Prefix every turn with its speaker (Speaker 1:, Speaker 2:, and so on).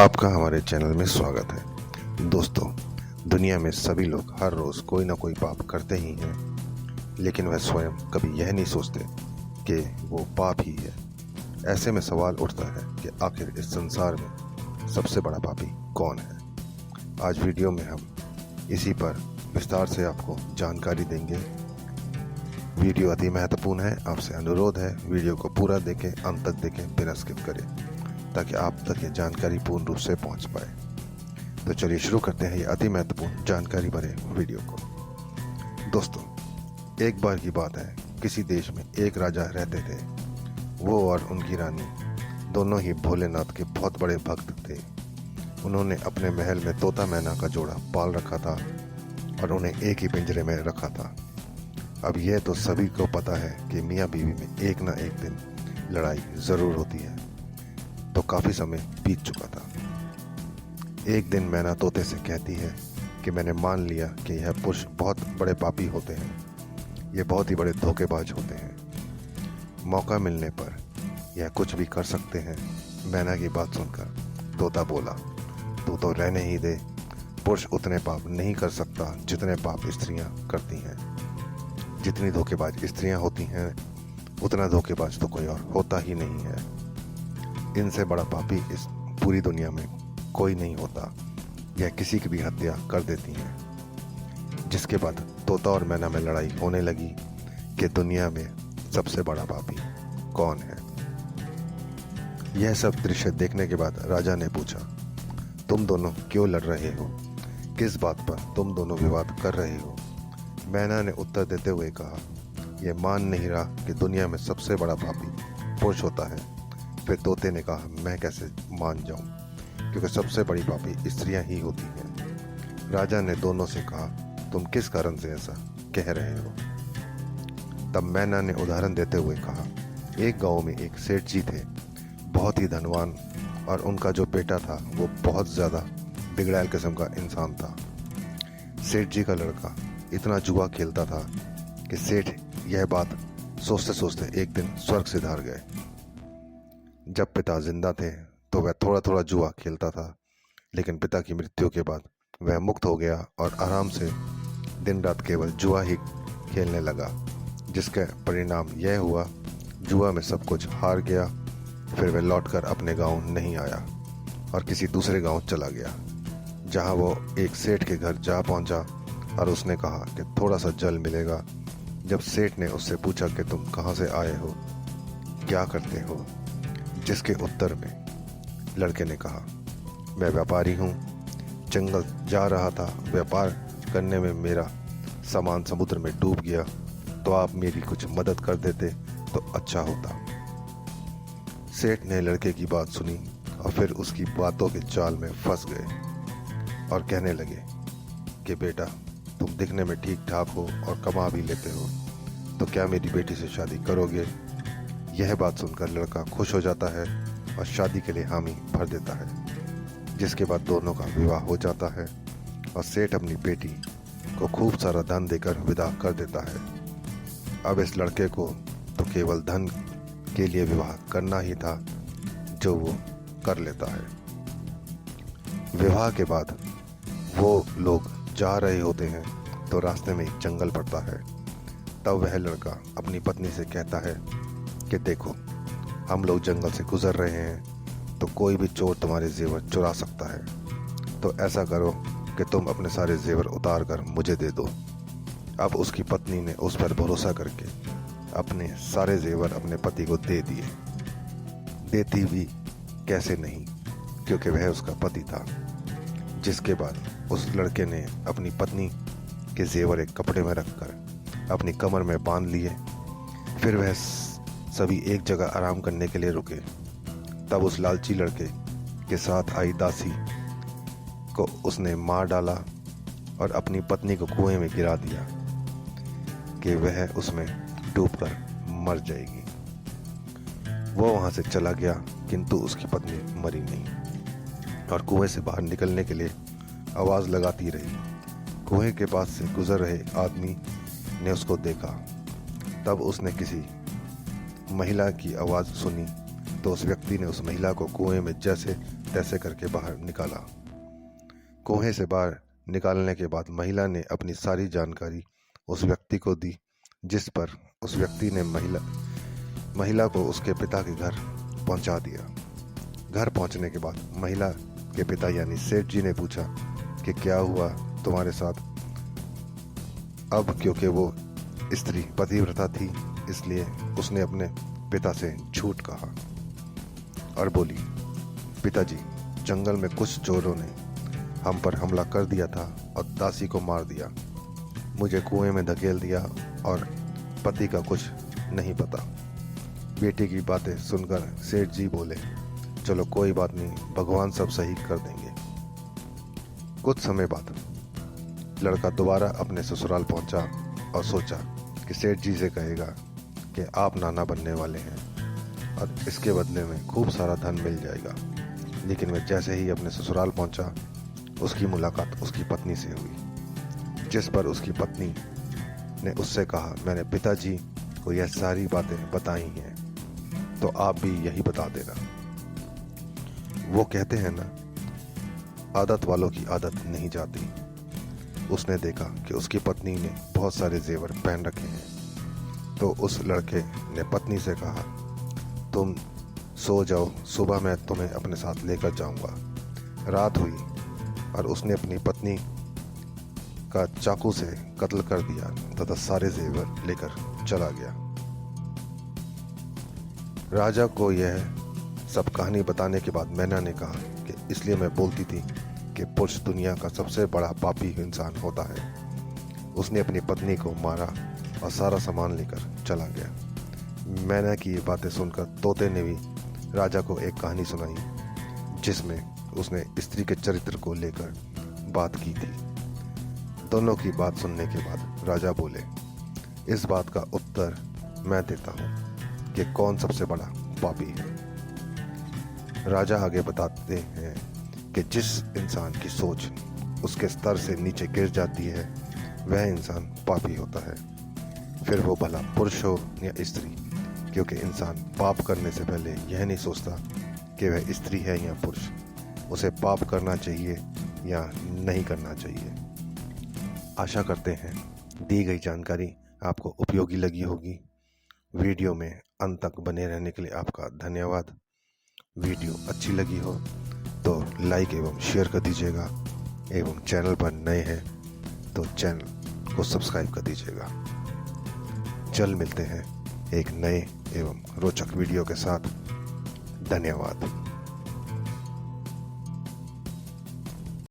Speaker 1: आपका हमारे चैनल में स्वागत है। दोस्तों, दुनिया में सभी लोग हर रोज़ कोई ना कोई पाप करते ही हैं, लेकिन वह स्वयं कभी यह नहीं सोचते कि वो पाप ही है। ऐसे में सवाल उठता है कि आखिर इस संसार में सबसे बड़ा पापी कौन है। आज वीडियो में हम इसी पर विस्तार से आपको जानकारी देंगे। वीडियो अति महत्वपूर्ण है, आपसे अनुरोध है वीडियो को पूरा देखें, अंत तक देखें, बिना स्किप करें, ताकि आप तक ये जानकारी पूर्ण रूप से पहुंच पाए। तो चलिए शुरू करते हैं ये अति महत्वपूर्ण जानकारी भरे वीडियो को। दोस्तों, एक बार की बात है, किसी देश में एक राजा रहते थे। वो और उनकी रानी दोनों ही भोलेनाथ के बहुत बड़े भक्त थे। उन्होंने अपने महल में तोता मैना का जोड़ा पाल रखा था और उन्हें एक ही पिंजरे में रखा था। अब यह तो सभी को पता है कि मियाँ बीवी में एक ना एक दिन लड़ाई ज़रूर होती है। तो काफ़ी समय बीत चुका था। एक दिन मैना तोते से कहती है कि मैंने मान लिया कि यह पुरुष बहुत बड़े पापी होते हैं, ये बहुत ही बड़े धोखेबाज होते हैं। मौका मिलने पर यह कुछ भी कर सकते हैं। मैना की बात सुनकर तोता बोला, तू तो रहने ही दे, पुरुष उतने पाप नहीं कर सकता जितने पाप स्त्रियां करती हैं। जितनी धोखेबाज स्त्रियां होती हैं, उतना धोखेबाज तो कोई और होता ही नहीं है। इनसे बड़ा पापी इस पूरी दुनिया में कोई नहीं होता। यह किसी की भी हत्या कर देती हैं। जिसके बाद तोता और मैना में लड़ाई होने लगी कि दुनिया में सबसे बड़ा पापी कौन है। यह सब दृश्य देखने के बाद राजा ने पूछा, तुम दोनों क्यों लड़ रहे हो? किस बात पर तुम दोनों विवाद कर रहे हो? मैना ने उत्तर देते हुए कहा, यह मान नहीं रहा कि दुनिया में सबसे बड़ा पापी पुरुष होता है। फिर तोते ने कहा, मैं कैसे मान जाऊं, क्योंकि सबसे बड़ी पापी स्त्रियां ही होती हैं। राजा ने दोनों से कहा, तुम किस कारण से ऐसा कह रहे हो? तब मैना ने उदाहरण देते हुए कहा, एक गांव में एक सेठ जी थे, बहुत ही धनवान, और उनका जो बेटा था वो बहुत ज़्यादा बिगड़ैल किस्म का इंसान था। सेठ जी का लड़का इतना जुआ खेलता था कि सेठ यह बात सोचते सोचते एक दिन स्वर्ग से धार गए। जब पिता जिंदा थे तो वह थोड़ा थोड़ा जुआ खेलता था, लेकिन पिता की मृत्यु के बाद वह मुक्त हो गया और आराम से दिन रात केवल जुआ ही खेलने लगा। जिसका परिणाम यह हुआ, जुआ में सब कुछ हार गया। फिर वह लौटकर अपने गांव नहीं आया और किसी दूसरे गांव चला गया, जहां वो एक सेठ के घर जा पहुंचा और उसने कहा कि थोड़ा सा जल मिलेगा। जब सेठ ने उससे पूछा कि तुम कहाँ से आए हो, क्या करते हो, जिसके उत्तर में लड़के ने कहा, मैं व्यापारी हूँ, जंगल जा रहा था, व्यापार करने में मेरा सामान समुद्र में डूब गया, तो आप मेरी कुछ मदद कर देते तो अच्छा होता। सेठ ने लड़के की बात सुनी और फिर उसकी बातों के जाल में फंस गए और कहने लगे कि बेटा, तुम दिखने में ठीक ठाक हो और कमा भी लेते हो, तो क्या मेरी बेटी से शादी करोगे? यह बात सुनकर लड़का खुश हो जाता है और शादी के लिए हामी भर देता है। जिसके बाद दोनों का विवाह हो जाता है और सेठ अपनी बेटी को खूब सारा धन देकर विदा कर देता है। अब इस लड़के को तो केवल धन के लिए विवाह करना ही था, जो वो कर लेता है। विवाह के बाद वो लोग जा रहे होते हैं तो रास्ते में एक जंगल पड़ता है। तब वह लड़का अपनी पत्नी से कहता है कि देखो, हम लोग जंगल से गुजर रहे हैं तो कोई भी चोर तुम्हारे जेवर चुरा सकता है, तो ऐसा करो कि तुम अपने सारे जेवर उतार कर मुझे दे दो। अब उसकी पत्नी ने उस पर भरोसा करके अपने सारे जेवर अपने पति को दे दिए। देती भी कैसे नहीं, क्योंकि वह उसका पति था। जिसके बाद उस लड़के ने अपनी पत्नी के जेवर एक कपड़े में रखकर अपनी कमर में बांध लिए। फिर वह सभी एक जगह आराम करने के लिए रुके। तब उस लालची लड़के के साथ आई दासी को उसने मार डाला और अपनी पत्नी को कुएं में गिरा दिया कि वह उसमें डूबकर मर जाएगी। वो वहां से चला गया, किंतु उसकी पत्नी मरी नहीं और कुएं से बाहर निकलने के लिए आवाज लगाती रही। कुएं के पास से गुजर रहे आदमी ने उसको देखा। तब उसने किसी महिला की आवाज़ सुनी तो उस व्यक्ति ने उस महिला को कुएं में जैसे तैसे करके बाहर निकाला। कुएं से बाहर निकालने के बाद महिला ने अपनी सारी जानकारी उस व्यक्ति को दी, जिस पर उस व्यक्ति ने महिला को उसके पिता के घर पहुंचा दिया। घर पहुंचने के बाद महिला के पिता यानी सेठ जी ने पूछा कि क्या हुआ तुम्हारे साथ। अब क्योंकि वो स्त्री पतिव्रता थी, इसलिए उसने अपने पिता से झूठ कहा और बोली, पिताजी, जंगल में कुछ चोरों ने हम पर हमला कर दिया था और दासी को मार दिया, मुझे कुएं में धकेल दिया और पति का कुछ नहीं पता। बेटी की बातें सुनकर सेठ जी बोले, चलो कोई बात नहीं, भगवान सब सही कर देंगे। कुछ समय बाद लड़का दोबारा अपने ससुराल पहुंचा और सोचा कि सेठ जी से कहेगा कि आप नाना बनने वाले हैं और इसके बदले में खूब सारा धन मिल जाएगा। लेकिन वह जैसे ही अपने ससुराल पहुंचा, उसकी मुलाकात उसकी पत्नी से हुई, जिस पर उसकी पत्नी ने उससे कहा, मैंने पिताजी को यह सारी बातें बताई हैं, तो आप भी यही बता देना। वो कहते हैं ना, आदत वालों की आदत नहीं जाती। उसने देखा कि उसकी पत्नी ने बहुत सारे जेवर पहन रखे हैं, तो उस लड़के ने पत्नी से कहा, तुम सो जाओ, सुबह मैं तुम्हें अपने साथ लेकर जाऊंगा। रात हुई और उसने अपनी पत्नी का चाकू से कत्ल कर दिया तथा सारे जेवर लेकर चला गया। राजा को यह सब कहानी बताने के बाद मैना ने कहा कि इसलिए मैं बोलती थी कि पुरुष दुनिया का सबसे बड़ा पापी इंसान होता है। उसने अपनी पत्नी को मारा और सारा सामान लेकर चला गया। मैना की ये बातें सुनकर तोते ने भी राजा को एक कहानी सुनाई, जिसमें उसने स्त्री के चरित्र को लेकर बात की थी। दोनों की बात सुनने के बाद राजा बोले, इस बात का उत्तर मैं देता हूँ कि कौन सबसे बड़ा पापी है। राजा आगे बताते हैं कि जिस इंसान की सोच उसके स्तर से नीचे गिर जाती है, वह इंसान पापी होता है, फिर वो भला पुरुष हो या स्त्री, क्योंकि इंसान पाप करने से पहले यह नहीं सोचता कि वह स्त्री है या पुरुष, उसे पाप करना चाहिए या नहीं करना चाहिए। आशा करते हैं दी गई जानकारी आपको उपयोगी लगी होगी। वीडियो में अंत तक बने रहने के लिए आपका धन्यवाद। वीडियो अच्छी लगी हो तो लाइक एवं शेयर कर दीजिएगा, एवं चैनल पर नए हैं तो चैनल को सब्सक्राइब कर दीजिएगा। जल्द मिलते हैं एक नए एवं रोचक वीडियो के साथ। धन्यवाद।